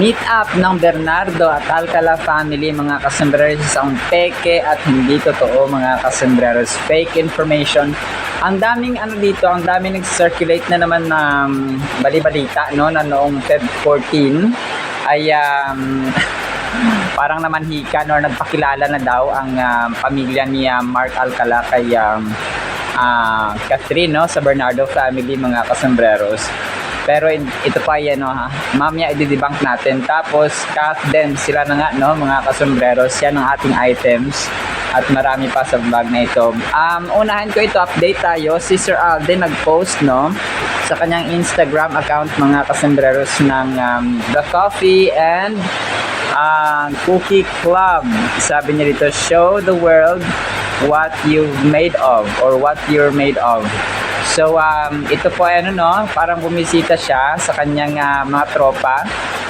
Meet up ng Bernardo at Alcala family mga kasembreros ang peke at hindi totoo mga kasembreros, fake information. Ang daming dito, ang daming nag-circulate na naman na bali-balita no na noong Feb 14 ay parang naman hika or nagpakilala na daw ang pamilya ni Mark Alcala kay Catherine no sa Bernardo family mga kasembreros. Pero ito pa yan, mamaya i-debunk natin. Tapos, cut din sila na nga, no, mga kasembreros. Yan ang ating items. At marami pa sa vlog na ito. Unahin ko ito, update tayo. Si Sir Alden nag-post, no, sa kanyang Instagram account, mga kasembreros ng The Coffee and Cookie Club. Sabi niya dito, show the world what you've made of or what you're made of. So, ito po ay parang bumisita siya sa kanyang mga tropa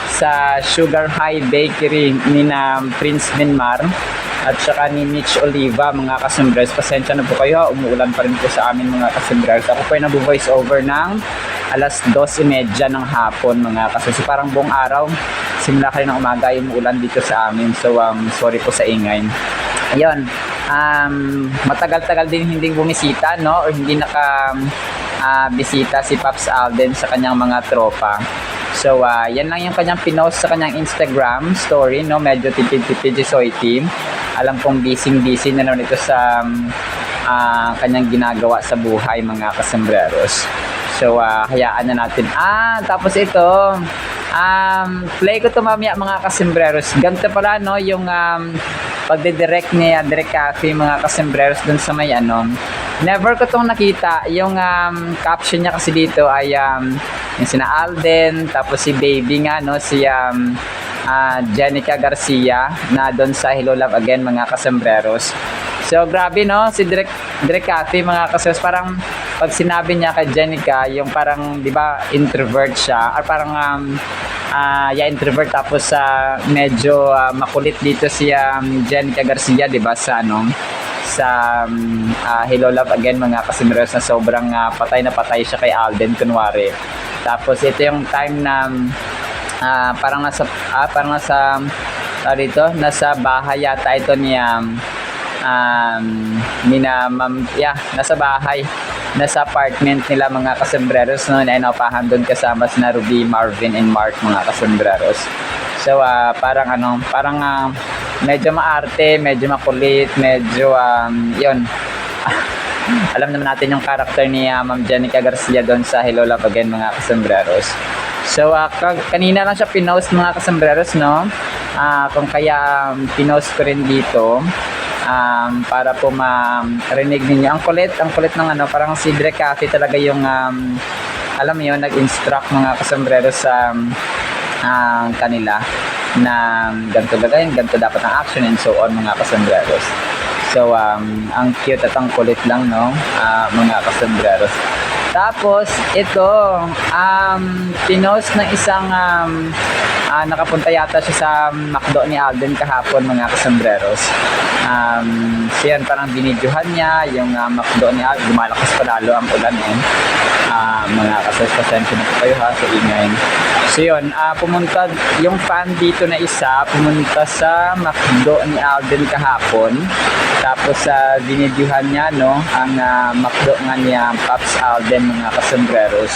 sa Sugar High Bakery ni Prince Benmar at saka ni Mitch Oliva, mga kasembreros. Pasensya na po kayo, umuulan pa rin po sa amin mga kasembreros. Ako po ay nabu-voice over ng alas 2:30 ng hapon mga kasembreros. Parang buong araw, simula kayo ng umaga ay umuulan dito sa amin. So, sorry po sa ingay. Ayun. Matagal-tagal din hindi bumisita, no, or hindi bisita si Pops Alden sa kanyang mga tropa. So yan lang yung kanyang pinost sa kanyang Instagram story, no, medyo tipid-tipid si Soy Team. Alam kong busy na naman ito sa kanyang ginagawa sa buhay mga kasembreros. So hayaan na natin. Tapos ito play ko to mamaya mga kasembreros. Ganito pala no yung pagde-direct niya, direct cafe mga kasembreros dun sa may never ko tong nakita. Yung caption niya kasi dito ay yung sina Alden, tapos si baby nga no, si Jenica Garcia na doon sa Hello Love Again mga kasembreros. So grabe no, si direct cafe mga kasembreros, parang pag sinabi niya kay Jenica, yung parang 'di ba introvert siya or parang introvert tapos medyo makulit dito si Jenica Garcia, 'di ba, sa sa Hello Love Again mga kasembreros, na sobrang patay na patay siya kay Alden kunwari. Tapos ito yung time na parang nasa dito, nasa bahay yata ito ni nasa bahay, nasa apartment nila mga kasembreros, no, na inapahan doon kasama sina Ruby, Marvin and Mark mga kasembreros. So parang medyo maarte, medyo makulit, medyo yun. Alam naman natin yung character ni Ma'am Jenica Garcia doon sa Hello Love Again mga kasembreros. So kanina lang siya pinost mga kasembreros, no, kung kaya pinost ko rin dito para po marinig ninyo. Ang kulit ng parang si Dre Cafe talaga yung alam mo yun, nag-instruct mga kasembreros sa kanila na ganito gagawin, ganito dapat ang action and so on mga kasembreros. So ang cute at ang kulit lang, no, mga kasembreros. Tapos ito pinost ng isang nakapunta yata siya sa McDo ni Alden kahapon mga kasembreros. Siyan parang binidyohan niya yung McDo ni Alden. Lumalakas pa lalo ang ulan mga kasembreros, pasensya na po kayo sa ingay. So yun, pumunta yung fan dito na isa, pumunta sa McDo ni Alden kahapon. Tapos binidyohan niya, no, ang McDo nga niya Pops Alden mga kasembreros.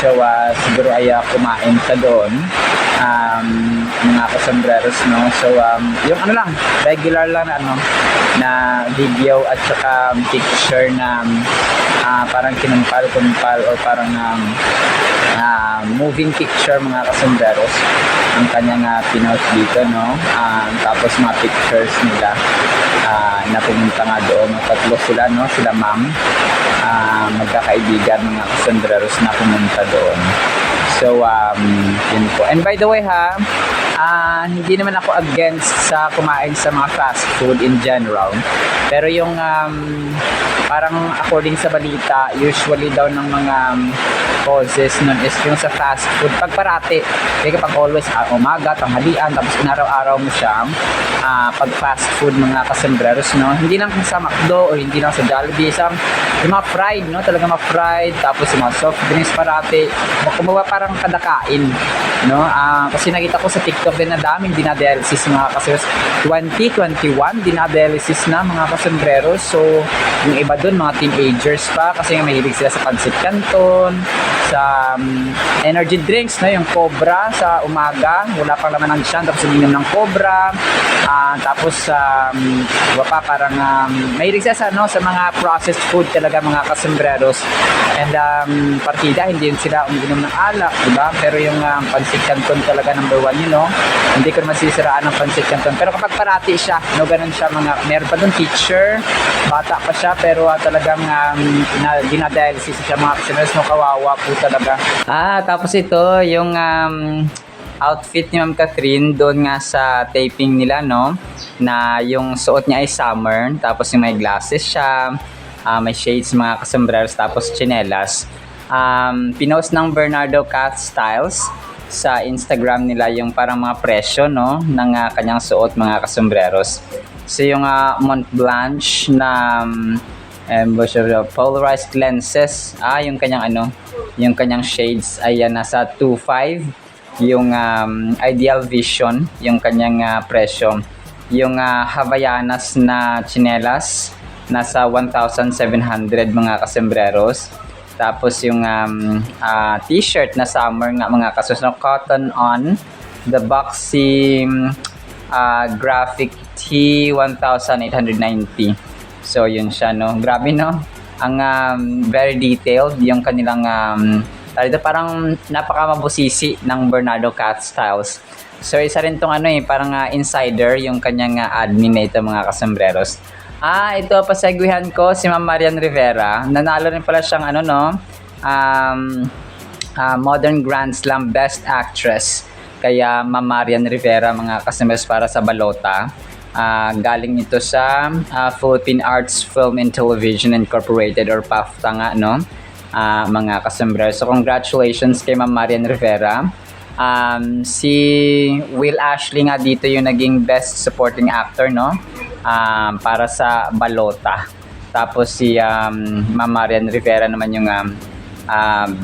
So siguro ay kumain sa doon mga kasembreros, no. So yung lang, regular lang na video at saka picture na parang kinumpal or parang moving picture mga kasembreros ang kanyang pinost dito, no. Tapos mga pictures nila na pumunta nga doon. Tatlo sila, no, sila ma'am, magkakaibigan mga kasembreros na pumunta doon. So yun po. And by the way hindi naman ako against sa kumain sa mga fast food in general. Pero yung parang according sa balita, usually daw ng mga causes nun is yung sa fast food. Pag parati, kaya kapag always umaga, tanghalian, tapos inaraw-araw mo siya, pag fast food mga kasembreros, no? Hindi lang sa McDo o hindi lang sa Jollibee, yung mga fried, no? Talaga mga fried, tapos yung mga soft drinks parati, kumbaga parang kadakain, no? Kasi nakita ko sa TikTok din na daming dinadialysis mga kasembreros. 2021, dinadialysis na mga kasembreros. So, yung iba dun, mga teenagers pa, kasi mahilig sila sa pancit canton, sa energy drinks, no? Yung Cobra sa umaga, wala pang laman ng tiyan, tapos uminom ng Cobra. Tapos iba pa parang mahilig sila sa mga processed food talaga mga kasembreros. And partida, hindi yun sila uminom ng alak, diba? Pero yung pancit canton talaga number 1 yun, no? Hindi ko naman sisiraan ng pancit canton. Pero kapag parati siya, no, ganun siya meron pa dun teacher, bata pa siya, pero talagang dinadialysis siya mga kasembreros, no? Kawawa po talaga. Tapos ito, yung outfit ni Ma'am Catherine doon nga sa taping nila, no, na yung suot niya ay summer, tapos yung may glasses siya, may shades mga kasembreros, tapos tsinelas. Pinost ng Bernardo Cat Styles sa Instagram nila yung parang mga presyo, no, ng kanyang suot mga kasembreros. So yung Mont Blanc na polarized lenses, yung kanyang yung kanyang shades ay nasa 2.5. Yung Ideal Vision, yung kanyang presyo. Yung Havaianas na tsinelas, nasa 1,700 mga kasembreros. Tapos yung t-shirt na summer nga mga kasos, no, cotton on, the boxy graphic tee, 1,890. So yun siya, no. Grabe, no. Ang very detailed yung kanilang parang napakamabusisi ng Bernardo Cat Styles. So isa rin tong parang insider yung kanyang admin na ito mga kasembreros. Ito pasegwihan ko si Ma'am Marian Rivera. Nanalo rin pala siyang Modern Grand Slam Best Actress. Kaya Ma'am Marian Rivera mga kasembreros para sa balota. Galing ito sa Philippine Arts Film and Television Incorporated or PAFTA nga, no? Mga kasembreros. So congratulations kay Ma'am Marian Rivera. Si Will Ashley nga dito yung naging Best Supporting Actor, no? Para sa balota. Tapos si Ma'am Marian Rivera naman yung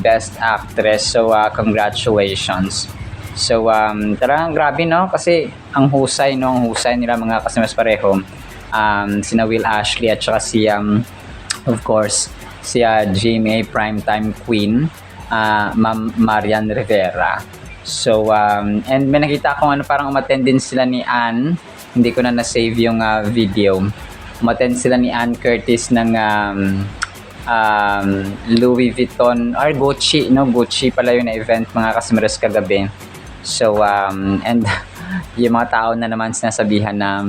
Best Actress. So congratulations. So talagang grabe, no? Kasi ang husay, no? Ang husay nila mga kasembreros pareho. Sina Will Ashley at saka si of course si GMA Primetime Queen, Ma'am Marian Rivera. So, and may nakita akong parang umattend din sila ni Ann. Hindi ko na na-save yung video. Umattend sila ni Ann Curtis ng Louis Vuitton or Gucci, no? Gucci pala yung na-event mga kasembreros kagabi. So, and yung mga tao na naman sinasabihan na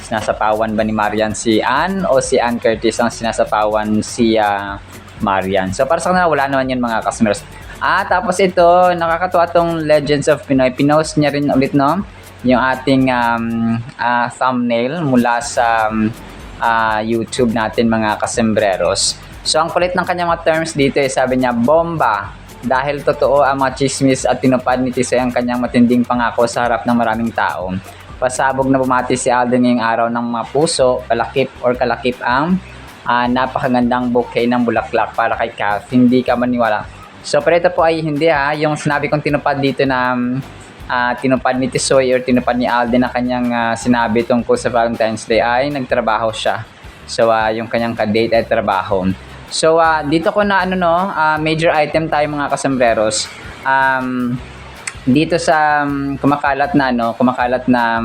sinasapawan ba ni Marian si Ann o si Ann Curtis ang sinasapawan si Marian. So para sa kanila wala naman yun mga kasembreros. Tapos ito, nakakatuwa tong Legends of Pinoy. Pinost niya rin ulit, no, yung ating thumbnail mula sa YouTube natin mga kasembreros. So ang kulit ng kanyang mga terms dito sabi niya, bomba! Dahil totoo ang mga chismis at tinupad ni Tisoy ang kanyang matinding pangako sa harap ng maraming tao. Pasabog na bumati si Alden ngayong araw ng mga puso, kalakip ang napakagandang bouquet ng bulaklak para kay Kath. Hindi ka maniwala. So, pero ito po ay hindi yung sinabi kong tinupad dito na tinupad ni Tisoy or tinupad ni Alden na kanyang sinabi tungkol sa Valentine's Day ay nagtrabaho siya. So, yung kanyang kadate ay trabaho. So, dito ko na major item tayo mga kasembreros. Dito sa kumakalat na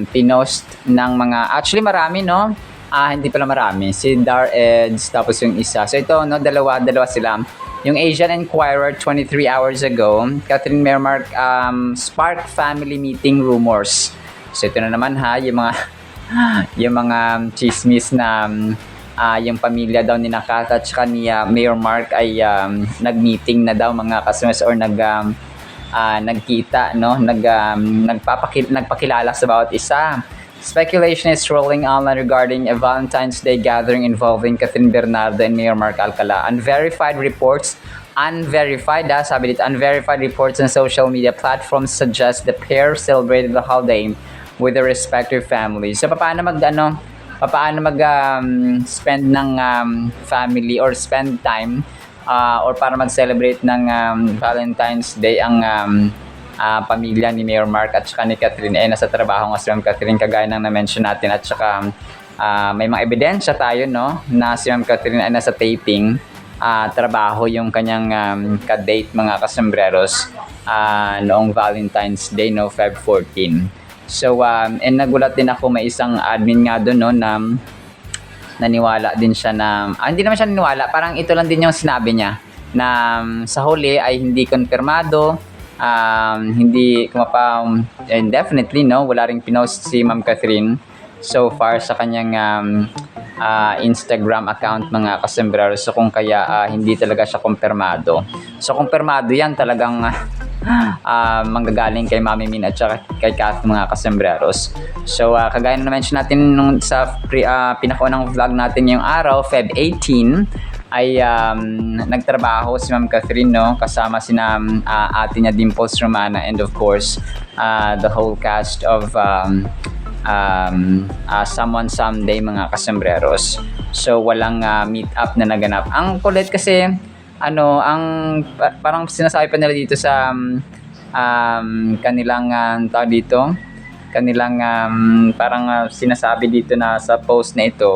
pinost ng mga, actually marami, no? Hindi pala marami. Si Dar Eds, tapos yung isa. So ito, no, dalawa sila. Yung Asian Inquirer 23 hours ago, Catherine Mermark, spark family meeting rumors. So ito na naman yung mga chismis na yung pamilya daw ni Nakata at saka ni Mayor Mark ay nag-meeting na daw mga customers or nagkita, no? Nagpakilala sa bawat isa. Speculation is rolling online regarding a Valentine's Day gathering involving Catherine Bernardo and Mayor Mark Alcala. Unverified reports sabi dito, unverified reports on social media platforms suggest the pair celebrated the holiday with their respective families. So, paano spend ng family or spend time or para mag-celebrate ng Valentine's Day ang pamilya ni Mayor Mark at saka ni Catherine nasa trabaho nga si Ma'am Catherine kagaya ng na-mention natin at saka may mga ebidensya tayo, no, na si Ma'am Catherine ay nasa taping trabaho yung kanyang ka-date mga kasembreros noong Valentine's Day, no, Feb 14. So, and nagulat din ako, may isang admin nga doon, no, na naniwala din siya na, hindi naman siya naniwala, parang ito lang din yung sinabi niya, na sa huli ay hindi konfirmado, hindi definitely, no, wala ring pinost si Ma'am Catherine so far sa kanyang Instagram account mga kasembreros. So kung kaya hindi talaga siya kumpirmado. So kumpirmado yan talagang manggagaling kay Mami Min at saka kay Kath mga kasembreros. So kagaya na mention natin nung sa pinakaunang vlog natin yung araw, Feb 18, ay nagtrabaho si Ma'am Catherine, no, kasama sina ate niya Dimples Romana and of course the whole cast of Someone Someday mga kasembreros. So walang meet up na naganap. Ang kulit kasi parang sinasabi pa nila dito sa kanilang tawag dito, kanilang parang sinasabi dito na sa post na ito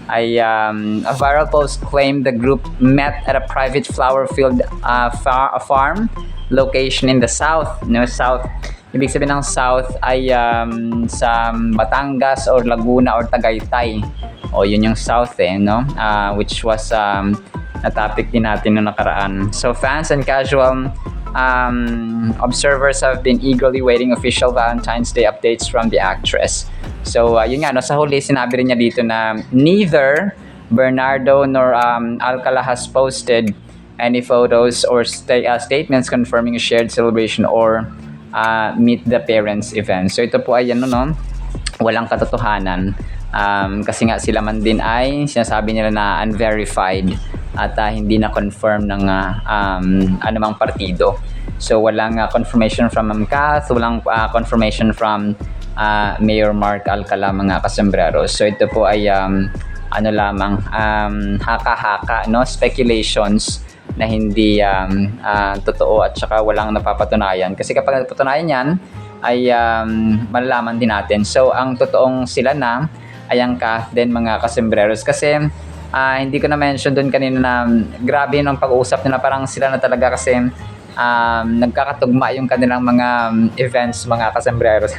ay a viral post claimed the group met at a private flower field farm location in the south, no, south. Ibig sabihin ng south ay sa Batangas or Laguna or Tagaytay. O yun yung south no, which was na topic din natin noong nakaraan. So fans and casual observers have been eagerly waiting official Valentine's Day updates from the actress. So yun nga, no, sa huli sinabi rin niya dito na neither Bernardo nor Alcala has posted any photos or statements confirming a shared celebration or meet the parents event. So ito po ay walang katotohanan. Kasi nga sila man din ay sinasabi nila na unverified at hindi na confirm ng anumang partido. So walang confirmation from Ma'am Kath, walang confirmation from Mayor Mark Alcala mga kasembreros. So ito po ay lamang haka-haka, no, speculations na hindi totoo at saka walang napapatunayan. Kasi kapag napatunayan yan ay malalaman din natin. So ang totoong sila na ay ang Kath din mga kasembreros. Kasi hindi ko na mention doon kanina na grabe ng pag-uusap nila, parang sila na talaga kasi nagkakatugma yung kanilang mga events mga kasembreros.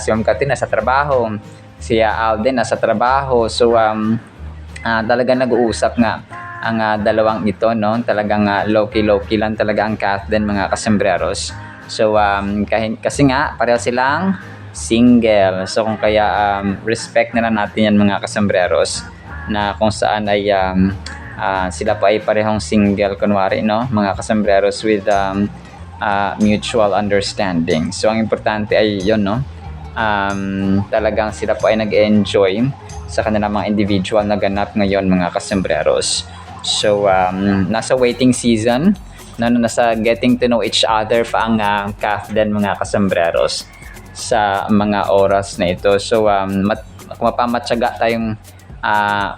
Si Ma'am Catherine nasa trabaho, si Alden nasa trabaho. So talaga nag-uusap nga ang dalawang ito, no, talagang low-key lang talaga ang Kath din mga kasembreros. So kasi nga pareho silang single. So kung kaya respect na lang natin yan mga kasembreros, na kung saan ay sila pa ay parehong single kunwari, no, mga kasembreros with mutual understanding. So ang importante ay yun, no, talagang sila po ay nag-enjoy sa kanilang mga individual na ganap ngayon mga kasembreros. So nasa waiting season, nasa getting to know each other pa ang Kath din mga kasembreros sa mga oras na ito. So mapamatyaga tayong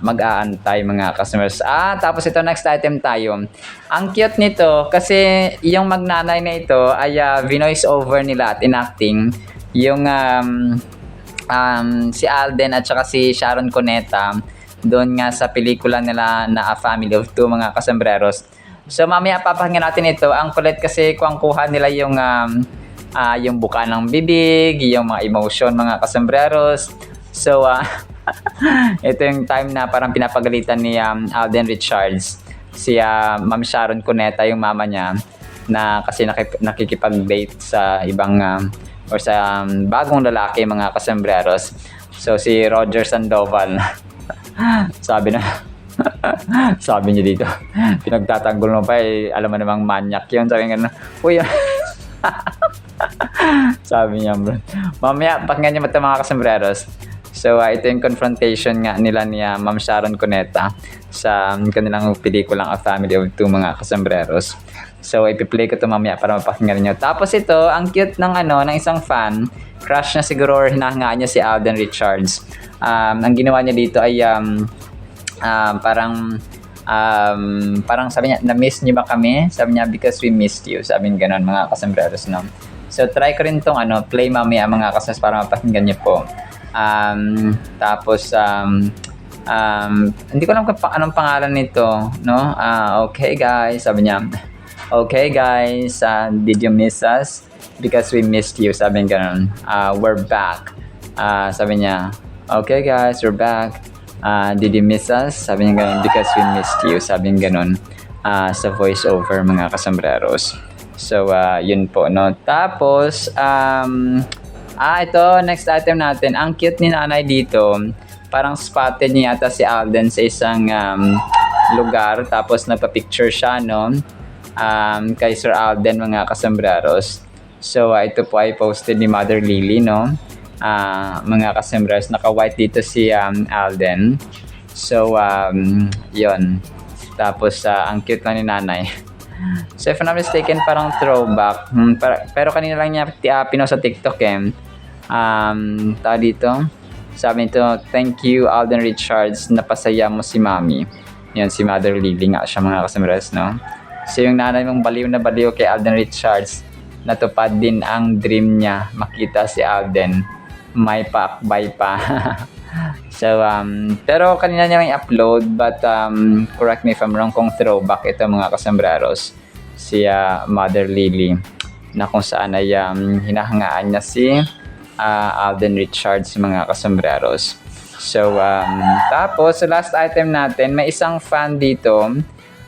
mag-aantay mga customers. Tapos ito, next item tayo. Ang cute nito kasi yung magnanay na ito ay vinoice over nila at enacting yung si Alden at saka si Sharon Cuneta doon nga sa pelikula nila na A Family of Two mga kasembreros. So mamaya papakinggan natin ito. Ang kulit kasi kuha nila yung buka ng bibig, yung mga emotion mga kasembreros. So ito yung time na parang pinapagalitan ni Alden Richards si Ma'am Sharon Cuneta, yung mama niya, na kasi nakikipag-date sa ibang or sa bagong lalaki mga kasembreros. So si Roger Sandoval sabi niya dito, pinagtatanggol mo pa alam mo namang manyak yun, sabi nga, uy Sabi niya, bro. Mamaya, pakinggan niyo ito mga kasembreros. So, ito yung confrontation nga nila ni Ma'am Sharon Cuneta sa kanilang pelikulang A Family of Two, mga kasembreros. So, ipi-play ko ito mamaya para mapakinggan niyo. Tapos ito, ang cute ng ng isang fan, crush niya siguro or hinahangaan niya si Alden Richards. Ang ginawa niya dito ay parang sabi niya, na-miss niyo ba kami? Sabi niya, because we missed you. Sabi niya ganun, mga kasembreros, no? So, try ko rin tong play mamaya, mga kasembreros, para mapakinggan niyo po. Tapos, hindi ko alam kung anong pangalan nito, no? Okay, guys. Sabi niya, okay, guys, did you miss us? Because we missed you. Sabi niya ganun. We're back. Sabi niya, okay, guys, we're back. Did you miss us? Sabi niya ganun, because we missed you. Sabi niya ganun sa voice-over, mga kasembreros. So, yun po, no? Tapos, ito, next item natin. Ang cute ni nanay dito. Parang spotted niya yata si Alden sa isang lugar. Tapos, nagpa-picture siya, no? Kay Sir Alden, mga kasembreros. So, ito po ay posted ni Mother Lily, no? Mga kasembreros, naka-white dito si Alden. So, yun. Tapos, ang cute na ni nanay. So, if I'm not mistaken, parang throwback. Pero kanina lang niya pinost sa TikTok dito. Sabi nito, thank you, Alden Richards. Napasaya mo si Mami. Yan, si Mother Lily nga siya, mga kasembreros, no? So, yung nanay mong baliw na baliw kay Alden Richards, natupad din ang dream niya. Makita si Alden. May paakbay pa. So, pero kanina niya may upload, but correct me if I'm wrong kung throwback ito, mga kasembreros, si Mother Lily, na kung saan ay hinahangaan niya si Alden Richards, mga kasembreros. So, tapos sa last item natin, may isang fan dito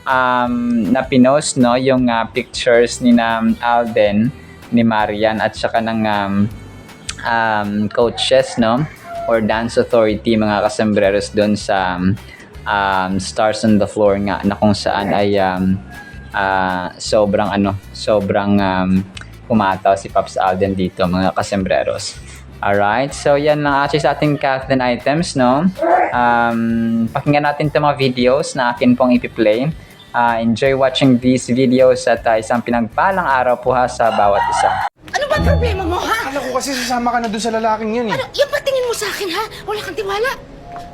na pinost, no, yung pictures ni Alden, ni Marian, at saka ng coaches, no, or dance authority, mga kasembreros, doon sa Stars on the Floor nga, na kung saan ay sobrang kumataw si Pops Alden dito, mga kasembreros. Alright, so yan lang actually sa ating Kathleen items, no? Pakinggan natin itong mga videos na akin pong ipi-play. Enjoy watching these videos at isang pinagpalang araw po sa bawat isa. Ano ba problema mo, ha? Akala ko kasi sasama ka na doon sa lalaking yun eh. Ano, yung patingin mo sa akin, ha? Wala kang tiwala.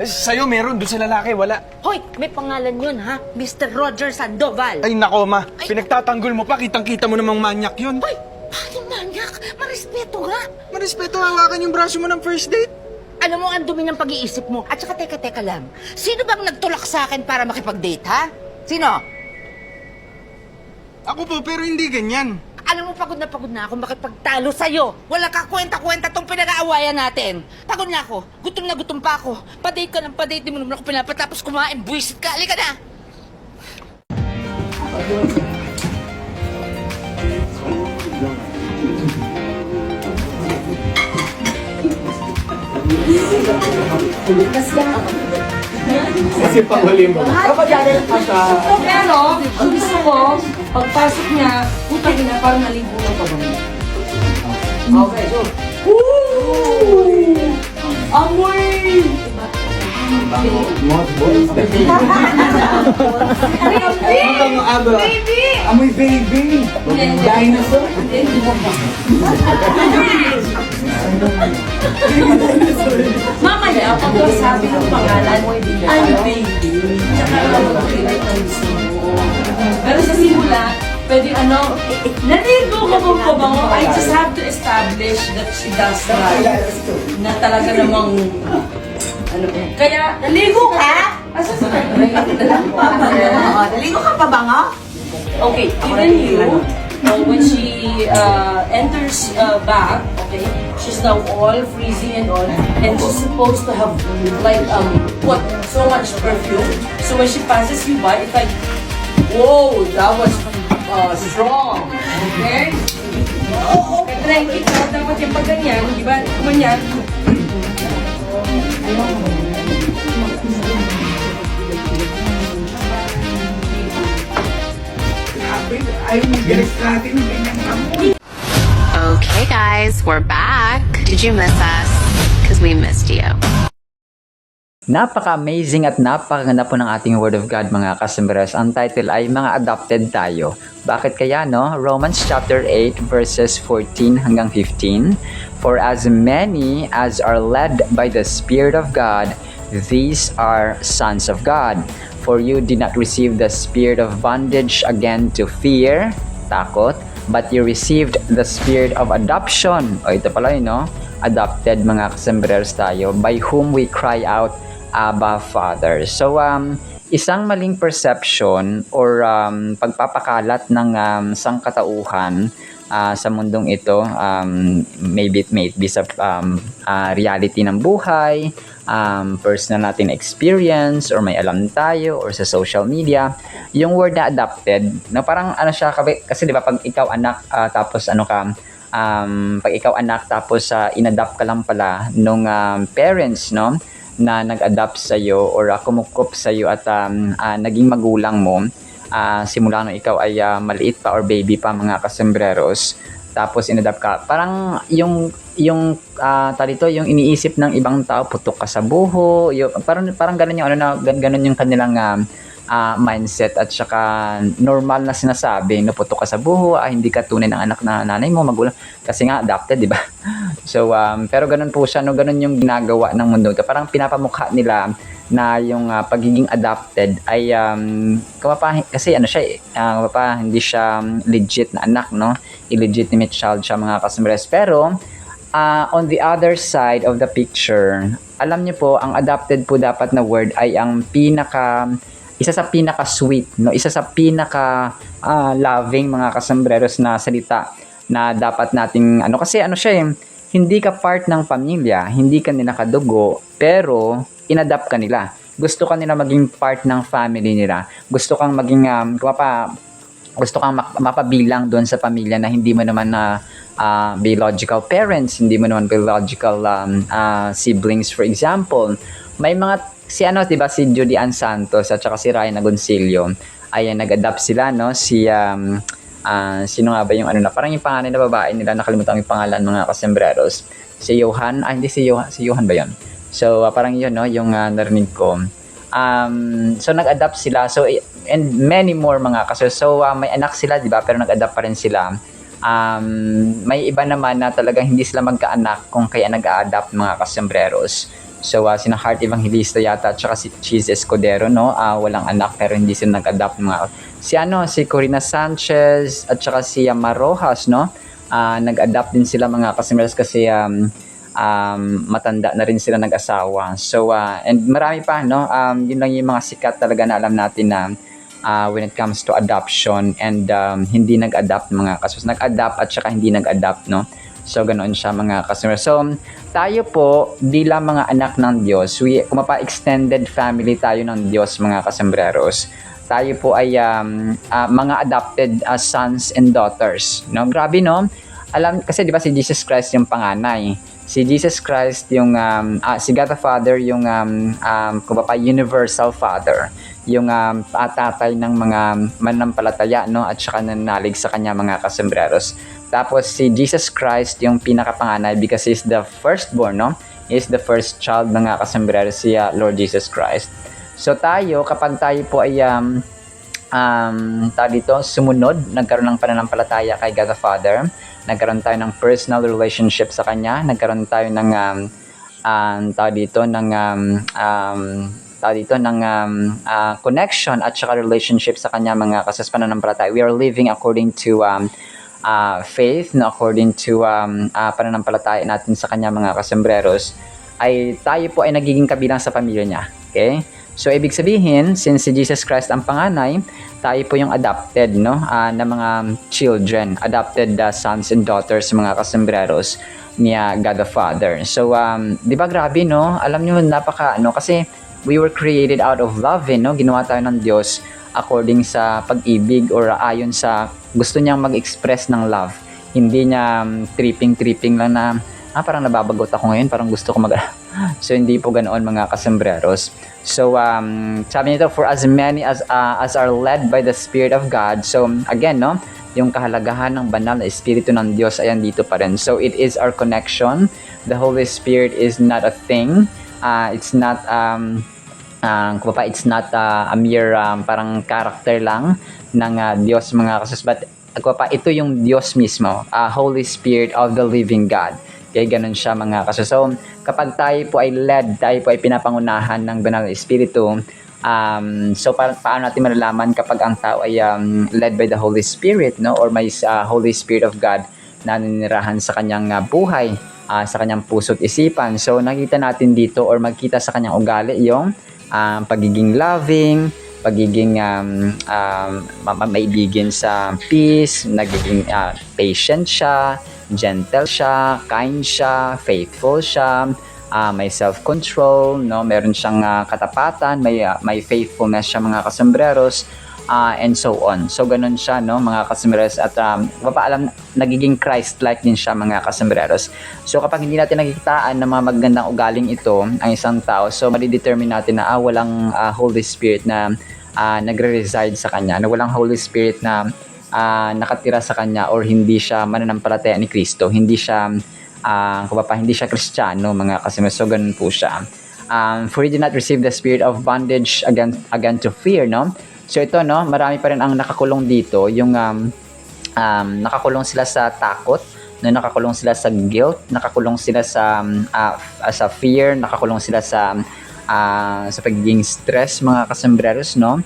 Sa'yo meron, doon sa lalaki, wala. Hoy, may pangalan yun, ha? Mr. Roger Sandoval. Ay nako ma, pinagtatanggol mo pa, kitang-kita mo namang manyak yun. Hoy, paano manyak? Marespeto nga. Marespeto, hawakan yung braso mo ng first date. Alam mo, ang dumi ng pag-iisip mo. At saka, teka lang. Sino bang nagtulak sa akin para makipag-date, ha? Sino? Ako po, pero hindi ganyan. Alam mo, pagod na ako makipagtalo sa'yo. Wala ka kwenta-kwenta tong pinag-aawayan natin. Pagod na gutom pa ako. Pa-date ka ng pa-date, di mo naman ako pinapatapos kumain. Buwisit ka, halika na! Kasi panghuli mo. Pero, ang gusto ko, pagpasok niya, putang ina, parang naligo ng pagano. Okay, so. Amoy! Baby! Amoy baby! Dinosaur? Mamaya, pag sabi ng pangalan, ay baby. Tsaka mag-relate ang gusto mo. Pero sa simula, pwede naligo ka ba mo? I just have to establish that she does that. Na talaga namang, kaya, naligo ka? Asa sa Naligo ka pa ba nga? Okay, even you, when she enters back, okay, she's now all freezing and all, and she's supposed to have like put so much perfume. So when she passes you by, it's like, whoa, that was strong. Okay? Like, ikaw dapat yung pag ganyan, di ba? Kumanyan. Ayaw mo galis natin yung ganyan. Okay, guys, we're back. Did you miss us? Because we missed you. Napaka-amazing at napakaganda po ng ating Word of God mga kasembreros. Ang title ay Mga Adopted Tayo. Bakit kaya no? Romans chapter 8 verses 14 hanggang 15. For as many as are led by the Spirit of God, these are sons of God. For you did not receive the spirit of bondage again to fear, takot, but you received the spirit of adoption. O ito pala yun, no? Adopted mga kasembreros tayo, by whom we cry out, Abba, Father. So, isang maling perception or pagpapakalat ng sangkatauhan sa mundong ito, maybe it may be sa reality ng buhay, personal natin experience, or may alam tayo, or sa social media, yung word na adopted, no, parang ano siya, kasi di ba pag ikaw anak, tapos ano ka, pag ikaw anak, tapos inadopt ka lang pala nung parents, no, na nag-adapt sa iyo or kumukup sa iyo at naging magulang mo simula nung ikaw ay maliit pa or baby pa mga kasembreros, tapos inadapt ka, parang yung talito yung iniisip ng ibang tao, putok ka sa buho, parang ganun yung ano na ganun yung kanilang mindset, at saka normal na sinasabi, no, putok ka sa buho, hindi ka tunay ng anak na nanay mo, magulang, kasi nga adopted, di ba? So, pero ganun po siya, no, ganun yung ginagawa ng mundo. Parang pinapamukha nila na yung pagiging adopted ay kasi ano siya, hindi siya legit na anak, no? Illegitimate child siya mga kasembreros. Pero on the other side of the picture, alam niyo po, ang adopted po dapat na word ay ang isa sa pinaka sweet, no? Isa sa pinaka loving mga kasembreros na salita na dapat nating ano, kasi ano siya, hindi ka part ng pamilya, hindi ka nila kadugo, pero inadapt ka nila. Gusto ka nila maging part ng family nila. Gusto kang maging gusto kang mapabilang doon sa pamilya na hindi mo naman na biological parents, hindi mo naman biological siblings, for example. May mga si ano, 'di ba, si Judy Ann Santos at saka si Ryan Agoncillo, ay nag-adapt sila, no, sino nga ba yung ano na, parang yung pangalan na babae nila, nakalimutan ko yung pangalan mga kasembreros. Si Johan, hindi si Johan ba yun? So, parang yun, no, yung narinig ko. So, nag-adapt sila. So, and many more mga kasembreros. So, may anak sila, di ba? Pero nag-adapt pa rin sila. May iba naman na talagang hindi sila magkaanak kung kaya nag-a-adapt mga kasembreros. So, sina Heart Evangelista yata at saka si Cheese Escudero, no? Walang anak pero hindi sila nag-adapt mga. Si Corina Sanchez at saka si Marojas, no? Nag-adapt din sila mga kasembreros kasi matanda na rin sila nag-asawa. So, and marami pa, no? Yun lang yung mga sikat talaga na alam natin na when it comes to adoption and hindi nag-adapt mga kasembreros. Nag-adapt at saka hindi nag-adapt, no? So, ganoon siya mga kasembreros. So, tayo po bilang mga anak ng Diyos, extended family tayo ng Diyos mga kasembreros. Tayo po ay mga adopted sons and daughters, no? Grabe, no? Alam kasi 'di ba si Jesus Christ yung panganay. Si Jesus Christ yung si God the Father yung universal father, yung tatay ng mga mananampalataya, no, at saka nananalig sa kanya mga kasembreros. Tapos si Jesus Christ yung pinakapanganay because he's the firstborn, no? He's the first child ng kasembreros, si Lord Jesus Christ. So tayo, kapag tayo po ay sumunod, nagkaroon ng pananampalataya kay God the Father, nagkaroon tayo ng personal relationship sa kanya, nagkaroon tayo ng connection at saka relationship sa kanya mga pananampalataya. We are living according to faith, no, according to pananampalataya natin sa kanya mga kasembreros, ay tayo po ay nagiging kabilang sa pamilya niya. Okay? So, ibig sabihin, since si Jesus Christ ang panganay, tayo po yung adopted, no, na mga children, adopted sons and daughters, mga kasembreros ni God the Father. So, di ba grabe, no? Alam nyo, kasi we were created out of love, no? Ginawa tayo ng Diyos according sa pag-ibig or ayon sa gusto niyang mag-express ng love. Hindi niya tripping lang na, parang nababagot ako ngayon, parang gusto ko So, hindi po ganoon mga kasembreros. So, sabi nito, for as many as are led by the Spirit of God. So, again, no, yung kahalagahan ng banal na Espiritu ng Diyos ay andito pa rin. So it is our connection. The Holy Spirit is not a thing. It's not it's not a mere parang character lang ng Diyos mga kasus, but ito yung Diyos mismo, Holy Spirit of the living God. Kaya ganun siya mga kasus. So kapag tayo po ay led, tayo po ay pinapangunahan ng banal na Espiritu, so paano natin malalaman kapag ang tao ay led by the Holy Spirit, no, or may Holy Spirit of God na naninirahan sa kanyang buhay, sa kanyang puso't isipan. So nakita natin dito or magkita sa kanyang ugali yung pagiging loving, pagiging maibigin sa peace, nagiging patient siya, gentle siya, kind siya, faithful siya, may self-control, no, meron siyang katapatan, may faithfulness siya mga kasambreros, and so on. So ganun siya, no, mga kasambreros, at mapaalam nagiging Christ-like din siya mga kasambreros. So kapag hindi natin nakikitaan ng mga magandang ugaling ito ang isang tao, so madidetermine natin na walang Holy Spirit na nagre-reside sa kanya, na walang Holy Spirit na nakatira sa kanya, or hindi siya mananampalataya ni Kristo, hindi siya hindi siya Kristiyano mga kasambreros. So ganun po siya. For you did not receive the spirit of bondage again to fear, no? So ito, no, marami pa rin ang nakakulong dito, yung nakakulong sila sa takot, no, nakakulong sila sa guilt, nakakulong sila sa fear, nakakulong sila sa pagiging stress mga kasambreros, no,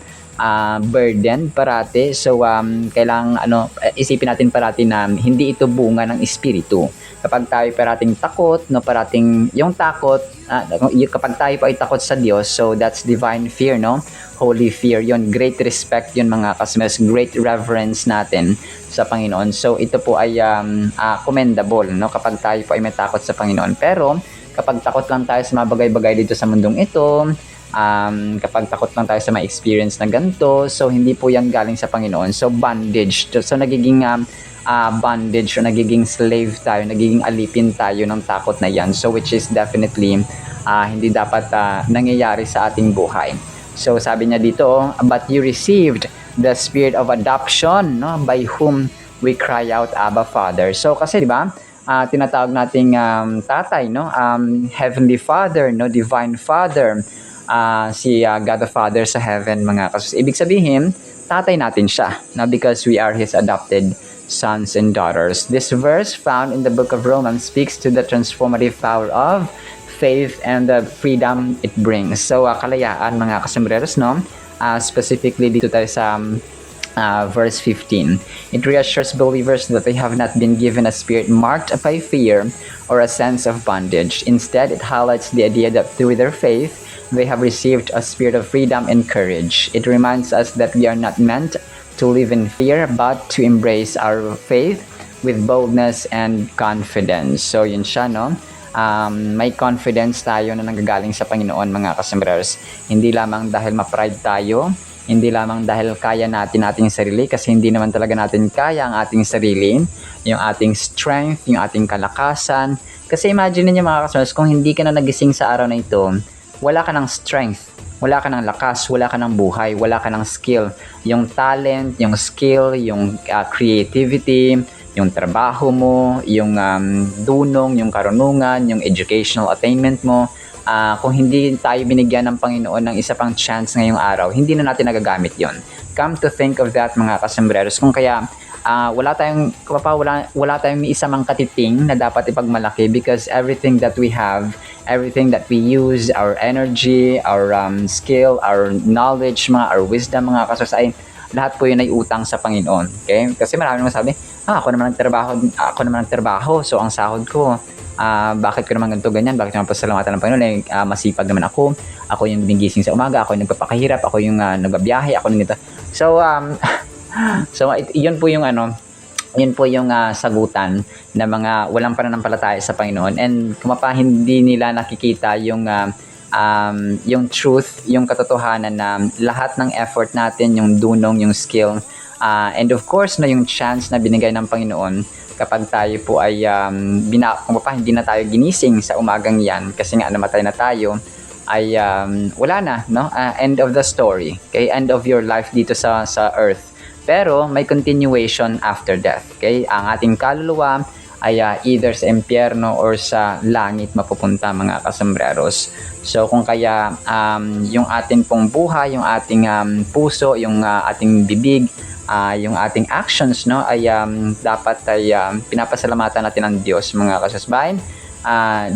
burden parati. So kailangang isipin natin parati na hindi ito bunga ng espiritu. Kapag tayo parating takot, no, parating yung takot, kapag tayo pa ay takot sa Diyos, so that's divine fear, no, holy fear, yon, great respect yun mga kasambreros, great reverence natin sa Panginoon. So ito po ay commendable, no, kapag tayo po ay may takot sa Panginoon. Pero kapag takot lang tayo sa mga bagay-bagay dito sa mundong ito, kapag takot lang tayo sa mga experience na ganito, so hindi po yan galing sa Panginoon. So bondage, so nagiging bondage, o nagiging slave tayo, nagiging alipin tayo ng takot na yan. So which is definitely hindi dapat nangyayari sa ating buhay. So sabi niya dito, but you received the spirit of adoption, no, by whom we cry out, Abba, Father. So kasi di ba, tinatawag nating tatay, no, Heavenly Father, no, Divine Father, si God the Father sa heaven mga kasus. Ibig sabihin, tatay natin siya, no, because we are His adopted sons and daughters. This verse found in the book of Romans speaks to the transformative power of faith and the freedom it brings. So kalayaan mga kasambreros, no, specifically dito tayo sa verse 15. It reassures believers that they have not been given a spirit marked by fear or a sense of bondage. Instead, it highlights the idea that through their faith, they have received a spirit of freedom and courage. It reminds us that we are not meant to live in fear, but to embrace our faith with boldness and confidence. So yun siya, no? May confidence tayo na nanggagaling sa Panginoon mga kasambreros. Hindi lamang dahil ma-pride tayo, hindi lamang dahil kaya natin ating sarili, kasi hindi naman talaga natin kaya ang ating sarili, yung ating strength, yung ating kalakasan. Kasi imagine niyo mga kasambreros, kung hindi ka na nagising sa araw na ito, wala ka ng strength, wala ka ng lakas, wala ka ng buhay, wala ka ng skill. Yung talent, yung skill, yung creativity, yung trabaho mo, yung dunong, yung karunungan, yung educational attainment mo, kung hindi tayo binigyan ng Panginoon ng isa pang chance ngayong araw, hindi na natin nagagamit yon. Come to think of that mga kasambreros, kung kaya wala tayong may isa mang katiting na dapat ipagmalaki, because everything that we have, everything that we use, our energy, our skill, our knowledge, our wisdom, mga kasos, ay lahat po yun ay utang sa Panginoon. Okay? Kasi marami naman sabi, ako naman nagtrabaho, so ang sahod ko, bakit ko naman ganito ganyan, bakit naman pasalamatan ng Panginoon, masipag naman ako yung gumigising sa umaga, ako yung nagpapakahirap, ako yung nagbabiyahe, ako yung ganito. So, yun po yung sagutan na mga walang pananampalataya sa Panginoon. And kung hindi nila nakikita yung truth, yung katotohanan na lahat ng effort natin, yung dunong, yung skill, and of course na yung chance na binigay ng Panginoon, kapag tayo po ay hindi na tayo ginising sa umagang yan kasi nga namatay na tayo, ay wala na, no? End of the story. Okay? End of your life dito sa earth. Pero may continuation after death. Okay? Ang ating kaluluwa ay either sa impyerno or sa langit mapupunta, mga kasambreros. So kung kaya yung ating pong buhay, yung ating puso, yung ating bibig, yung ating actions, no, ay dapat ay pinapasalamatan natin ang Diyos, mga kasasbayan,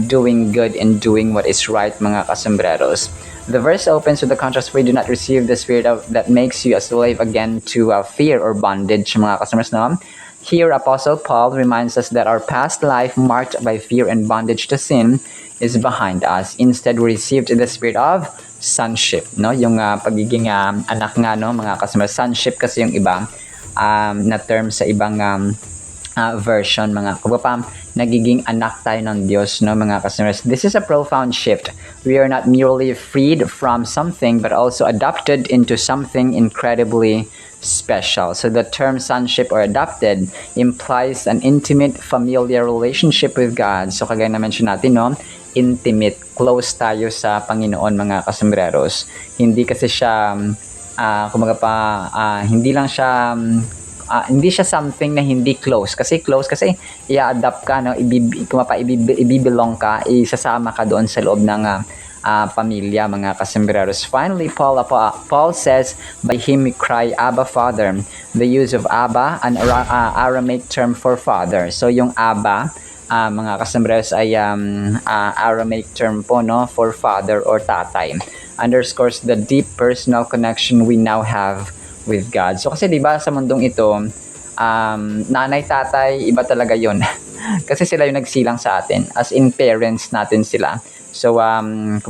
doing good and doing what is right, mga kasambreros. The verse opens with the contrast, we do not receive the spirit that makes you a slave again to fear or bondage, mga kasambreros, no? Here, Apostle Paul reminds us that our past life marked by fear and bondage to sin is behind us. Instead, we received the spirit of sonship, no? Yung pagiging anak nga, no, mga kasambreros. Sonship kasi yung iba na term sa ibang version, mga kapapam, nagiging anak tayo ng Diyos, no, mga kasambreros. This is a profound shift. We are not merely freed from something, but also adopted into something incredibly special. So the term sonship or adopted implies an intimate, familiar relationship with God. So kagaya na mention natin, no, intimate, close tayo sa Panginoon, mga kasambreros. Hindi kasi siya, hindi siya something na hindi close. Kasi close kasi i-adapt ka, no, ibibelong ka, isasama ka doon sa loob ng pamilya, mga kasambreros. Finally, Paul says, by him we cry, Abba, Father. The use of Abba, an Aramaic term for father. So yung Abba, mga kasambreros, ay Aramaic term po, no, for father or tatay. Underscores the deep personal connection we now have with God. So kasi 'di ba sa mundong ito, nanay, tatay, iba talaga 'yon. Kasi sila yung nagsilang sa atin, as in parents natin sila. So ang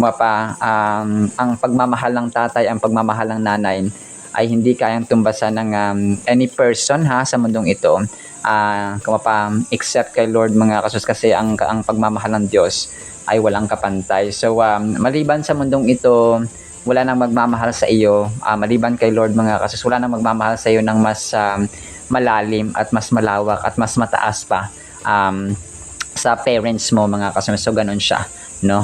pagmamahal ng tatay, ang pagmamahal ng nanay ay hindi kayang tumbasan ng any person sa mundong ito. Except kay Lord, mga kasus, kasi ang pagmamahal ng Diyos ay walang kapantay. So maliban sa mundong ito, wala nang magmamahal sa iyo. Maliban kay Lord, mga kasus, wala nang magmamahal sa iyo ng mas malalim at mas malawak at mas mataas pa sa parents mo, mga kasus. So ganun siya, no?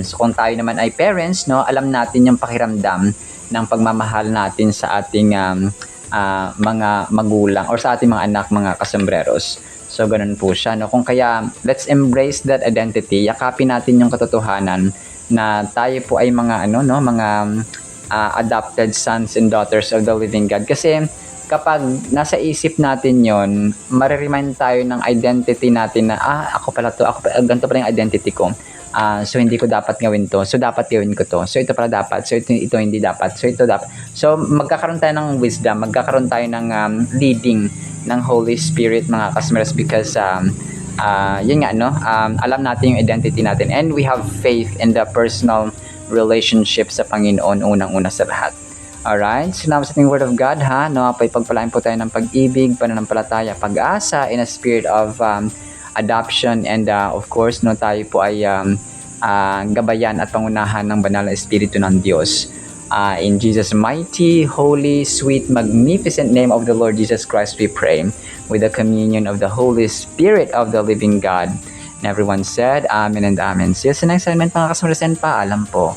So kung tayo naman ay parents, no, alam natin yung pakiramdam ng pagmamahal natin sa ating mga magulang or sa ating mga anak, mga kasambreros. So ganun po siya, no? Kung kaya let's embrace that identity. Yakapin natin yung katotohanan na tayo po ay mga mga adopted sons and daughters of the living God. Kasi kapag nasa isip natin yon, mariremind tayo ng identity natin na ako pala to, ganito pala yung identity ko. So hindi ko dapat gawin to, so dapat gawin ko to, so ito pala dapat, so ito hindi dapat, so ito dapat. So magkakaroon tayo ng wisdom, magkakaroon tayo ng leading ng Holy Spirit, mga kasambreros, because yun nga, no, alam natin yung identity natin, and we have faith in the personal relationship sa Panginoon, unang-una sa lahat. Alright, sinama sa ating Word of God, no, pagpalain po tayo ng pag-ibig, pananampalataya, pag-asa, in a spirit of adoption, and of course, no, tayo po ay gabayan at pangunahan ng banal na Espiritu ng Diyos. In Jesus' mighty, holy, sweet, magnificent name of the Lord Jesus Christ, we pray, with the communion of the Holy Spirit of the living God. And everyone said, Amen and Amen. See you sa next segment, mga kasambreros, and paalam po.